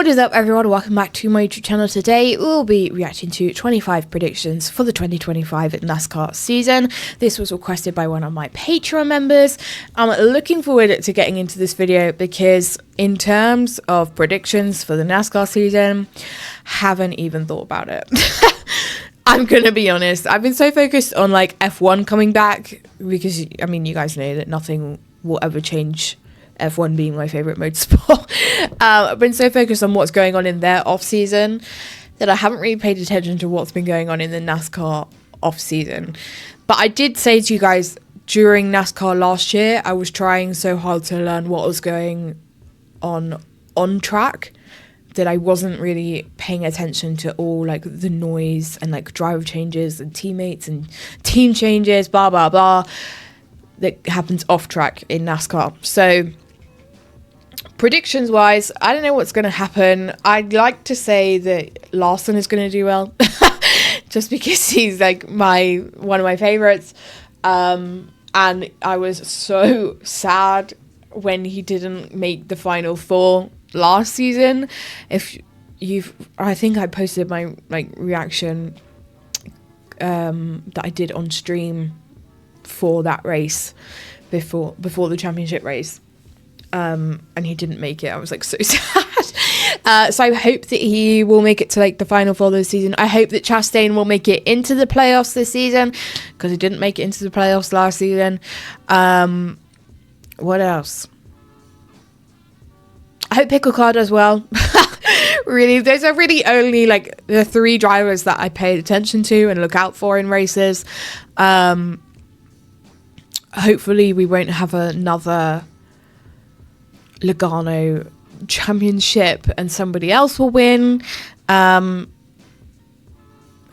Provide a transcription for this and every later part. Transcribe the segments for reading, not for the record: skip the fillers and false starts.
What is up, everyone? Welcome back to my YouTube channel. Today we'll be reacting to 25 predictions for the 2025 NASCAR season. This was requested by one of my Patreon members. I'm looking forward to getting into this video because in terms of predictions for the NASCAR season, haven't even thought about it. I'm gonna be honest, I've been so focused on like F1 coming back because I mean you guys know that nothing will ever change F1 being my favorite motorsport. I've been so focused on what's going on in their off season that I haven't really paid attention to what's been going on in the NASCAR off season. But I did say to you guys during NASCAR last year, I was trying so hard to learn what was going on track that I wasn't really paying attention to all like the noise and like driver changes and teammates and team changes, blah, blah, blah, that happens off track in NASCAR. So predictions wise, I don't know what's going to happen. I'd like to say that Larson is going to do well just because he's like one of my favorites. And I was so sad when he didn't make the final four last season. I think I posted my reaction that I did on stream for that race before the championship race. And he didn't make it. I was like so sad. So I hope that he will make it to like the final four this season. I hope that Chastain will make it into the playoffs this season because he didn't make it into the playoffs last season. What else? I hope Pickle Car does well. Really, those are really only like the three drivers that I paid attention to and look out for in races. Hopefully we won't have another Logano championship and somebody else will win. Who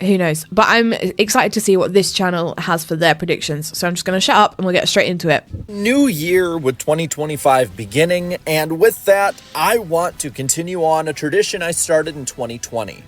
knows? But I'm excited to see what this channel has for their predictions. So I'm just going to shut up and we'll get straight into it. New year with 2025 beginning, and with that, I want to continue on a tradition I started in 2020.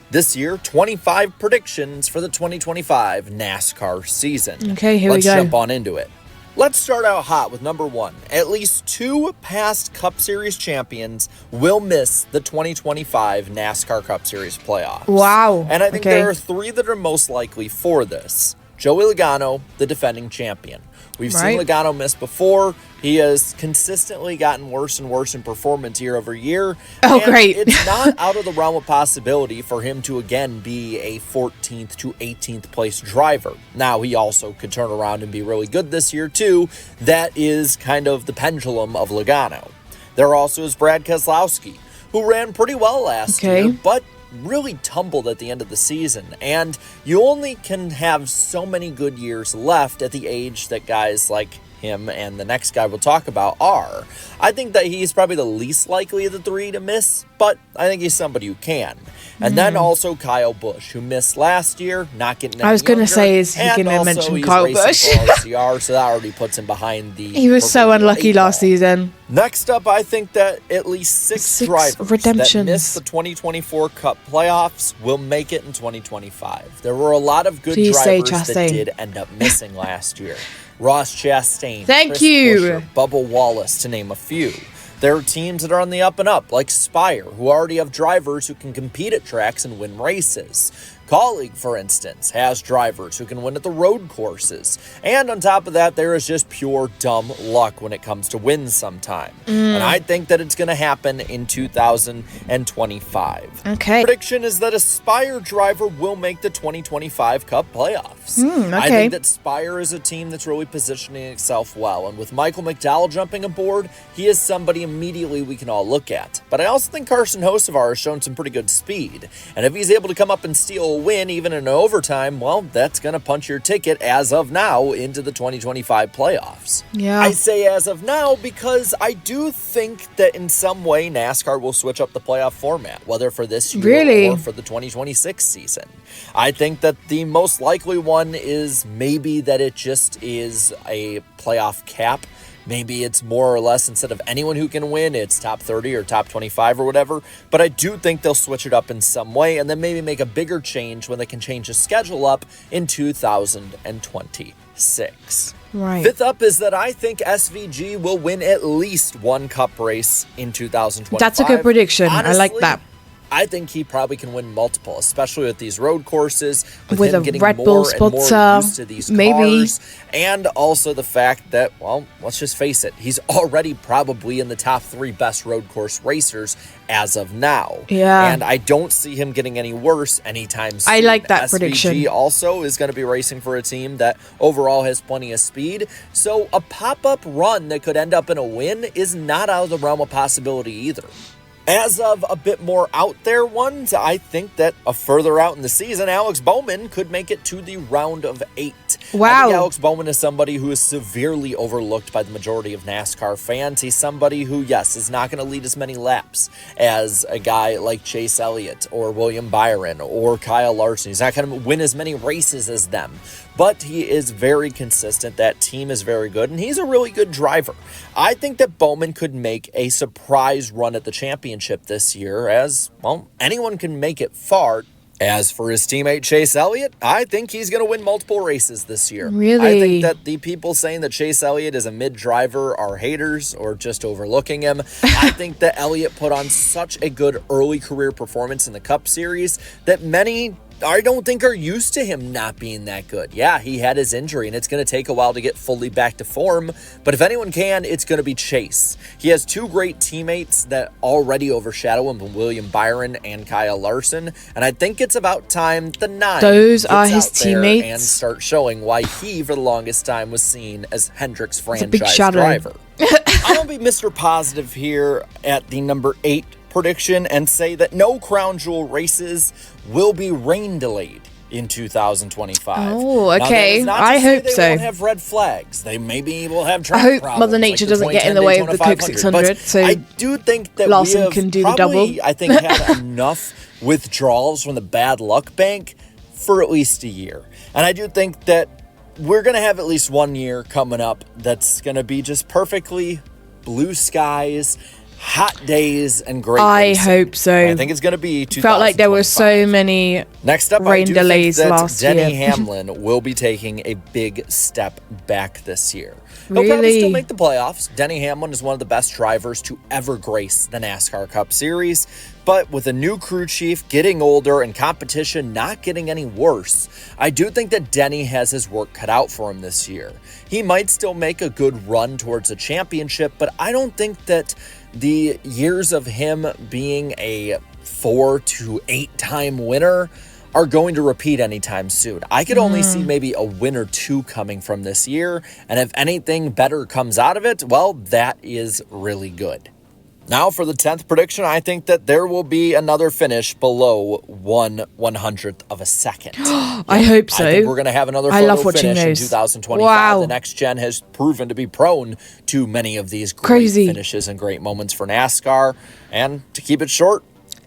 This year, 25 predictions for the 2025 NASCAR season. Okay, here we go. Let's jump on into it. Let's start out hot with number one. At least two past Cup Series champions will miss the 2025 NASCAR Cup Series playoffs. Wow. And I think there are three that are most likely for this. Joey Logano, the defending champion. We've seen Logano miss before. He has consistently gotten worse and worse in performance year over year. Oh, and great. It's not out of the realm of possibility for him to again be a 14th to 18th place driver. Now, he also could turn around and be really good this year, too. That is kind of the pendulum of Logano. There also is Brad Keselowski, who ran pretty well last year, but really tumbled at the end of the season. And you only can have so many good years left at the age that guys like him and the next guy we'll talk about are. I think that he's probably the least likely of the three to miss, but I think he's somebody who can. And then also Kyle Busch, who missed last year, not getting any I was going to younger, say, is he going to mention Kyle Busch? RCR, so that already puts him behind the... He was so unlucky last season. Next up, I think that at least six drivers that missed the 2024 Cup playoffs will make it in 2025. There were a lot of good drivers that did end up missing last year. Ross Chastain, Chris Buescher, Bubba Wallace, to name a few. There are teams that are on the up and up, like Spire, who already have drivers who can compete at tracks and win races. Colleague, for instance, has drivers who can win at the road courses. And on top of that, there is just pure dumb luck when it comes to wins sometime. And I think that it's going to happen in 2025. Okay. Prediction is that a Spire driver will make the 2025 Cup playoffs. I think that Spire is a team that's really positioning itself well. And with Michael McDowell jumping aboard, he is somebody immediately we can all look at. But I also think Carson Hocevar has shown some pretty good speed. And if he's able to come up and steal a win even in overtime, well, that's going to punch your ticket as of now into the 2025 playoffs. I say as of now because I do think that in some way NASCAR will switch up the playoff format, whether for this year or for the 2026 season. I think that the most likely one is maybe that it just is a playoff cap. Maybe it's more or less, instead of anyone who can win, it's top 30 or top 25 or whatever. But I do think they'll switch it up in some way and then maybe make a bigger change when they can change the schedule up in 2026. 6. Right. 5th up is that I think SVG will win at least one cup race in 2025. That's a good prediction. Honestly, I like that. I think he probably can win multiple, especially with these road courses, with him a getting Red more Bull and more sponsor, used to these maybe. cars, and also the fact that, well, let's just face it, he's already probably in the top 3 best road course racers as of now. Yeah. And I don't see him getting any worse anytime soon. I like that SVG prediction. also is going to be racing for a team that overall has plenty of speed, so a pop-up run that could end up in a win is not out of the realm of possibility either. As of a bit more out there ones, I think that a further out in the season, Alex Bowman could make it to the round of 8. Wow. I think Alex Bowman is somebody who is severely overlooked by the majority of NASCAR fans. He's somebody who, yes, is not going to lead as many laps as a guy like Chase Elliott or William Byron or Kyle Larson. He's not going to win as many races as them, but he is very consistent. That team is very good, and he's a really good driver. I think that Bowman could make a surprise run at the championship this year, as, well, anyone can make it far. As for his teammate Chase Elliott, I think he's going to win multiple races this year. Really? I think that the people saying that Chase Elliott is a mid-driver are haters or just overlooking him. I think that Elliott put on such a good early career performance in the Cup Series that many, I don't think, are used to him not being that good. Yeah, he had his injury, and it's going to take a while to get fully back to form, but if anyone can, it's going to be Chase. He has 2 great teammates that already overshadow him, William Byron and Kyle Larson, and I think it's about time the 9 Those gets are his out there teammates. and start showing why he, for the longest time, was seen as Hendrick's It's a big franchise shadow. driver. I'm going to be Mr. Positive here at the number 8 prediction and say that no crown jewel races will be rain delayed in 2025. Oh, Now, that okay. is not to I say hope they so. won't have red flags. They maybe will have I track hope problems, Mother Nature like the doesn't get in 2010 the way of Daytona the Coke 500. 600, But so I do think that Larson we have can do the probably, double. I think, had enough withdrawals from the bad luck bank for at least a year. And I do think that we're going to have at least 1 year coming up that's going to be just perfectly blue skies, hot days, and great I racing. hope so. I think it's going to be 2025. Felt like there were so many Next up, rain I do delays think that last Denny year. Hamlin will be taking a big step back this year. He'll probably Really? still make the playoffs. Denny Hamlin is one of the best drivers to ever grace the NASCAR Cup Series. But with a new crew chief, getting older, and competition not getting any worse, I do think that Denny has his work cut out for him this year. He might still make a good run towards a championship, but I don't think that the years of him being a 4 to 8 time winner are going to repeat anytime soon. I could only see maybe a win or 2 coming from this year, and if anything better comes out of it, well, that is really good. Now for the 10th prediction, I think that there will be another finish below 1/100th of a second. I hope so. I think we're going to have another I love photo watching finish in those. 2025. Wow. The next gen has proven to be prone to many of these great Crazy. finishes and great moments for NASCAR. And to keep it short,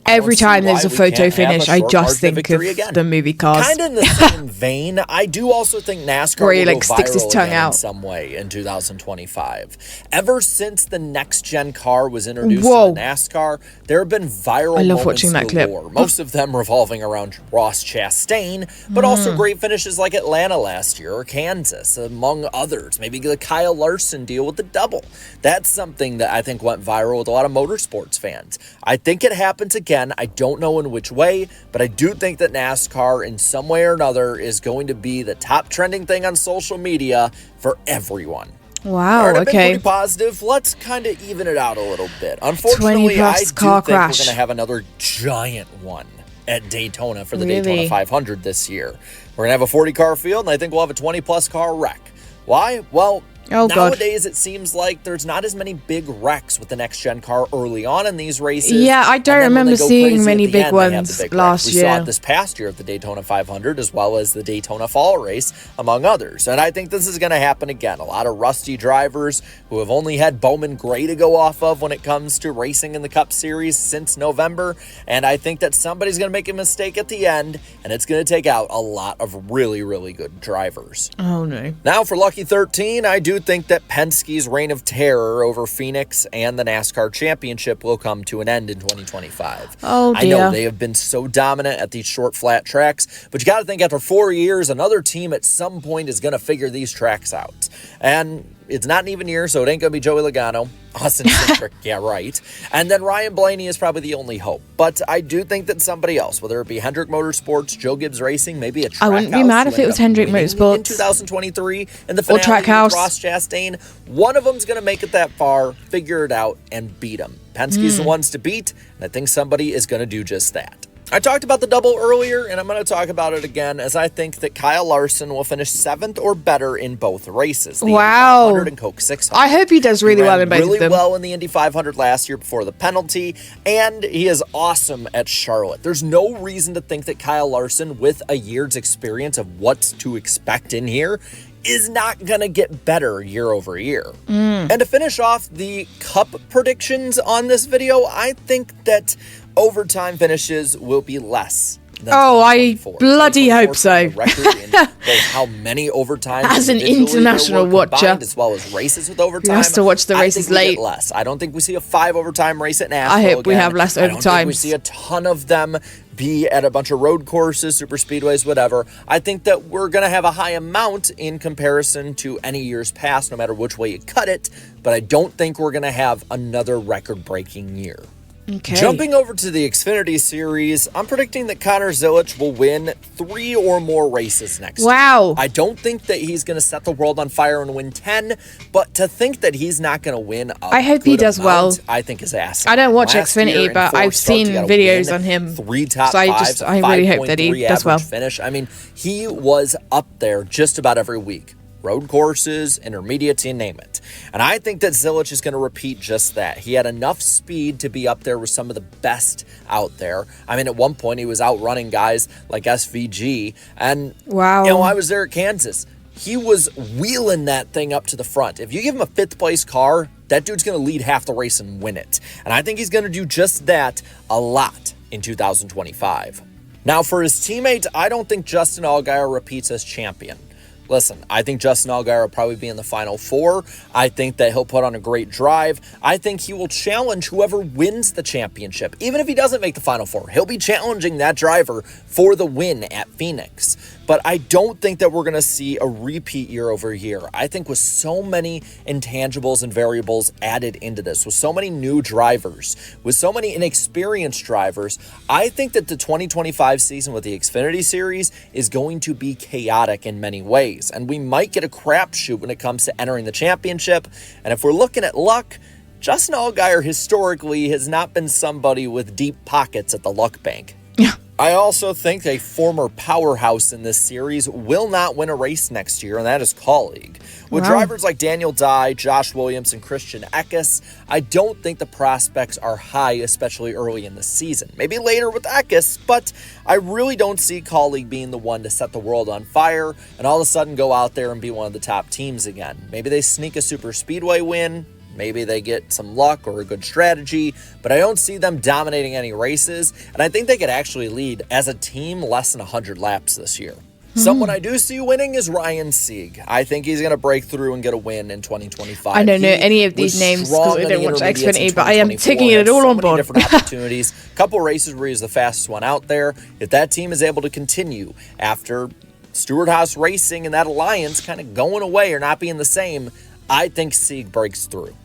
Every don't see time there's why a we photo can't have finish, a I short just margin think victory of again. the movie Cars. Kind of in the same vein, I do also think NASCAR Where he, will like, go sticks his viral tongue again out. in some way in 2025. Ever since the next-gen car was introduced Whoa. in NASCAR, there have been viral I love moments watching that clip. galore, most of them revolving around Ross Chastain, but also great finishes like Atlanta last year or Kansas, among others. Maybe the Kyle Larson deal with the double. That's something that I think went viral with a lot of motorsports fans. I think it happens again. I don't know in which way, but I do think that NASCAR in some way or another is going to be the top trending thing on social media for everyone. Wow, All right, I've been okay. pretty positive. Let's kind of even it out a little bit. Unfortunately, 20 I plus do car think crash. we're going to have another giant one at Daytona for the Really? Daytona 500 this year. We're going to have a 40-car field, and I think we'll have a 20-plus car wreck. Why? Well, Oh, God. nowadays it seems like there's not as many big wrecks with the next-gen car early on in these races. Yeah, I don't and then when remember they go seeing crazy at many the big end, they have the ones big wrecks. last We saw year. it this past year at the Daytona 500 as well as the Daytona Fall Race, among others. And I think this is going to happen again. A lot of rusty drivers who have only had Bowman Gray to go off of when it comes to racing in the Cup Series since November. And I think that somebody's going to make a mistake at the end, and it's going to take out a lot of really, really good drivers. Oh, no. Now for Lucky 13, I do do think that Penske's reign of terror over Phoenix and the NASCAR championship will come to an end in 2025. Oh, dear. I know they have been so dominant at these short, flat tracks, but you got to think after 4 years, another team at some point is going to figure these tracks out. And it's not an even year, so it ain't going to be Joey Logano. Austin Cindric, yeah, right. And then Ryan Blaney is probably the only hope. But I do think that somebody else, whether it be Hendrick Motorsports, Joe Gibbs Racing, maybe a Trackhouse. I wouldn't be mad if it was Hendrick Motorsports. In 2023, in the finale or Trackhouse. with Ross Chastain, one of them's going to make it that far, figure it out, and beat him. Penske's the ones to beat, and I think somebody is going to do just that. I talked about the double earlier, and I'm going to talk about it again, as I think that Kyle Larson will finish 7th or better in both races. The Indy 500 and Coke 600. I hope he does really well in both of them. Really well in the Indy 500 last year before the penalty, and he is awesome at Charlotte. There's no reason to think that Kyle Larson, with a year's experience of what to expect in here, is not going to get better year over year. And to finish off the Cup predictions on this video, I think that overtime finishes will be less than I bloody hope so. How many overtimes as an international watcher, as well as races with overtime, you have to watch the races late. Less. I don't think we see a 5 overtime race at NASCAR. I hope we have less overtimes. I don't think we see a ton of them be at a bunch of road courses, super speedways, whatever. I think that we're going to have a high amount in comparison to any years past, no matter which way you cut it, but I don't think we're going to have another record-breaking year. Okay. Jumping over to the Xfinity Series, I'm predicting that Connor Zilisch will win 3 or more races next year. Wow. I don't think that he's going to set the world on fire and win 10, but to think that he's not going to win I hope he does well. I think is asking. I don't watch Xfinity, but I've seen videos on him. 3 top so fives, I really hope that he does well. Finish. I mean, he was up there just about every week. Road courses, intermediates, you name it. And I think that Zilisch is going to repeat just that. He had enough speed to be up there with some of the best out there. I mean, at one point, he was outrunning guys like SVG. And, wow. I was there at Kansas. He was wheeling that thing up to the front. If you give him a 5th place car, that dude's going to lead half the race and win it. And I think he's going to do just that a lot in 2025. Now, for his teammate, I don't think Justin Allgaier repeats as champion. Listen, I think Justin Allgaier will probably be in the Final 4. I think that he'll put on a great drive. I think he will challenge whoever wins the championship. Even if he doesn't make the Final 4, he'll be challenging that driver for the win at Phoenix. But I don't think that we're going to see a repeat year over year. I think with so many intangibles and variables added into this, with so many new drivers, with so many inexperienced drivers, I think that the 2025 season with the Xfinity Series is going to be chaotic in many ways. And we might get a crapshoot when it comes to entering the championship. And if we're looking at luck, Justin Allgaier historically has not been somebody with deep pockets at the luck bank. Yeah. I also think a former powerhouse in this series will not win a race next year, and that is Kaulig. With drivers like Daniel Dye, Josh Williams, and Christian Eckes, I don't think the prospects are high, especially early in the season. Maybe later with Eckes, but I really don't see Kaulig being the one to set the world on fire and all of a sudden go out there and be one of the top teams again. Maybe they sneak a super speedway win. Maybe they get some luck or a good strategy, but I don't see them dominating any races, and I think they could actually lead as a team less than 100 laps this year. Someone I do see winning is Ryan Sieg. I think he's going to break through and get a win in 2025. I don't know any of these names because I don't watch Xfinity, but I am taking it all on board. Different opportunities. A couple races where he's the fastest one out there. If that team is able to continue after Stewart-Haas Racing and that alliance kind of going away or not being the same, I think Sieg breaks through.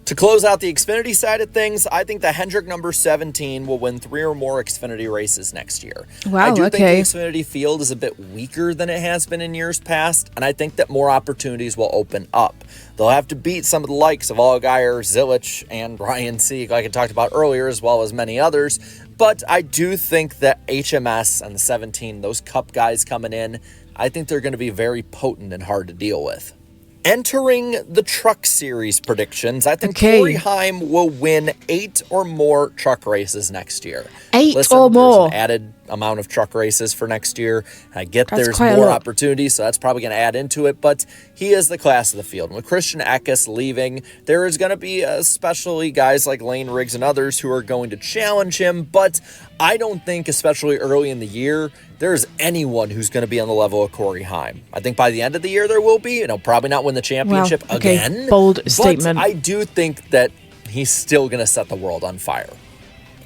To close out the Xfinity side of things, I think the Hendrick number 17 will win 3 or more Xfinity races next year. Wow, I do think the Xfinity field is a bit weaker than it has been in years past, and I think that more opportunities will open up. They'll have to beat some of the likes of Allgaier, Zilisch, and Ryan Sieg, like I talked about earlier, as well as many others. But I do think that HMS and the 17, those Cup guys coming in, I think they're going to be very potent and hard to deal with. Entering the Truck Series predictions, I think Corey Heim will win 8 or more truck races next year. 8 or more? Added amount of truck races for next year. I get That's there's more opportunities, so that's probably going to add into it, but he is the class of the field. And with Christian Eckes leaving, there is going to be especially guys like Lane Riggs and others who are going to challenge him, but I don't think, especially early in the year, there's anyone who's going to be on the level of Corey Heim. I think by the end of the year there will be, probably not win the championship again. Bold statement. But I do think that he's still going to set the world on fire.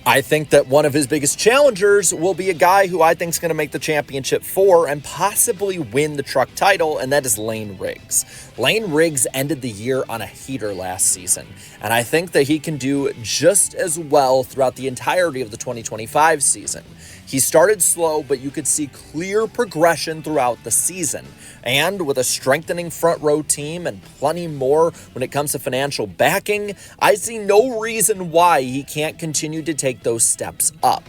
I think that one of his biggest challengers will be a guy who I think is going to make the championship 4 and possibly win the truck title, and that is Lane Riggs. Lane Riggs ended the year on a heater last season, and I think that he can do just as well throughout the entirety of the 2025 season. He started slow, but you could see clear progression throughout the season. And with a strengthening front row team and plenty more when it comes to financial backing, I see no reason why he can't continue to take those steps up.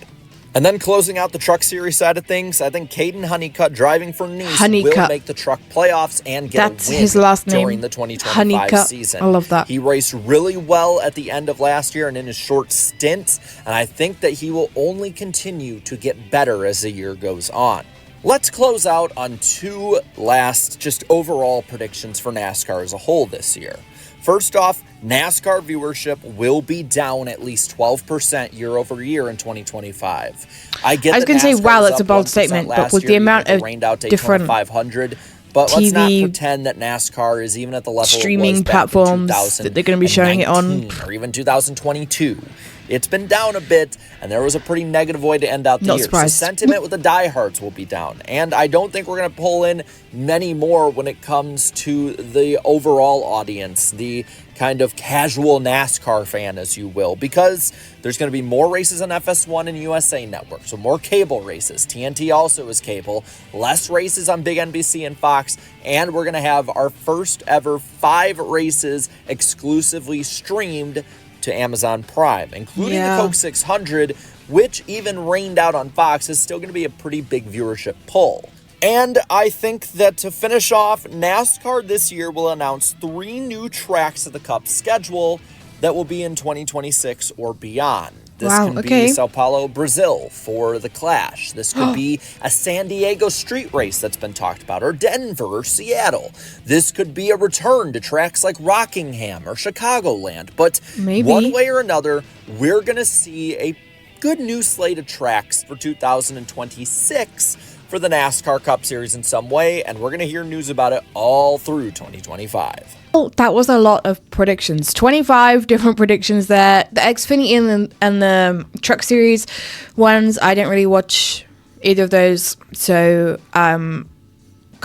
And then closing out the Truck Series side of things, I think Caden Honeycutt driving for Nice will make the truck playoffs and get a win his last name. During the 2025 season. I love that. He raced really well at the end of last year and in his short stint, and I think that he will only continue to get better as the year goes on. Let's close out on 2 last just overall predictions for NASCAR as a whole this year. First off, NASCAR viewership will be down at least 12% year over year in 2025. I was going to say, wow, that's a bold statement, but with the amount of different 500, but TV, let's not pretend that NASCAR is even at the level streaming it was platforms that they're going to be showing it on, or even 2022. It's been down a bit, and there was a pretty negative way to end out the year. Surprised. So sentiment with the diehards will be down. And I don't think we're going to pull in many more when it comes to the overall audience, the kind of casual NASCAR fan, as you will, because there's going to be more races on FS1 and USA Network, so more cable races. TNT also is cable, less races on Big NBC and Fox, and we're going to have our first ever 5 races exclusively streamed to Amazon Prime, including the Coke 600, which even rained out on Fox, is still going to be a pretty big viewership pull. And I think that to finish off, NASCAR this year will announce 3 new tracks of the Cup schedule that will be in 2026 or beyond. This can be Sao Paulo, Brazil for the Clash. This could be a San Diego street race that's been talked about, or Denver or Seattle. This could be a return to tracks like Rockingham or Chicagoland. But one way or another, we're going to see a good new slate of tracks for 2026 for the NASCAR Cup Series in some way, and we're going to hear news about it all through 2025. Oh, that was a lot of predictions. 25 different predictions there. The Xfinity and the Truck Series ones, I didn't really watch either of those, so can't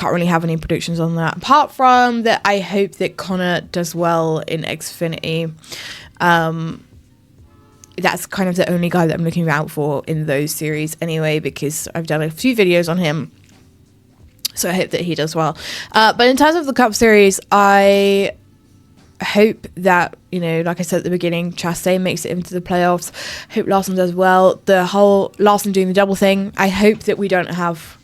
really have any predictions on that. Apart from that, I hope that Connor does well in Xfinity. That's kind of the only guy that I'm looking out for in those series anyway, because I've done a few videos on him. So I hope that he does well. But in terms of the Cup Series, I hope that, like I said at the beginning, Chastain makes it into the playoffs. Hope Larson does well. The whole Larson doing the double thing, I hope that we don't have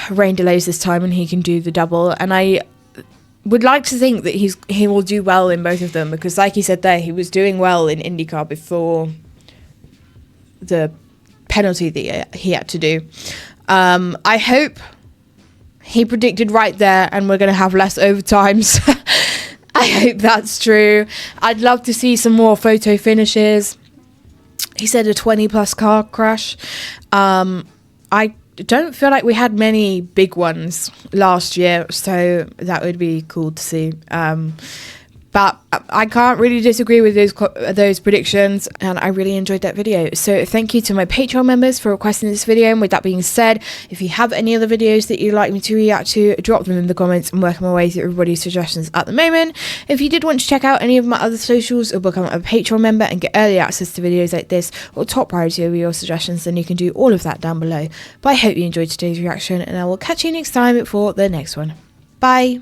rain delays this time and he can do the double. And I would like to think that he will do well in both of them, because like he said there, he was doing well in IndyCar before the penalty that he had to do. I hope he predicted right there and we're going to have less overtimes. I hope that's true. I'd love to see some more photo finishes. He said a 20-plus car crash. I don't feel like we had many big ones last year, so that would be cool to see. But I can't really disagree with those predictions, and I really enjoyed that video. So thank you to my Patreon members for requesting this video. And with that being said, if you have any other videos that you'd like me to react to, drop them in the comments. I'm working my way through everybody's suggestions at the moment. If you did want to check out any of my other socials or become a Patreon member and get early access to videos like this or top priority over your suggestions, then you can do all of that down below. But I hope you enjoyed today's reaction, and I will catch you next time for the next one. Bye!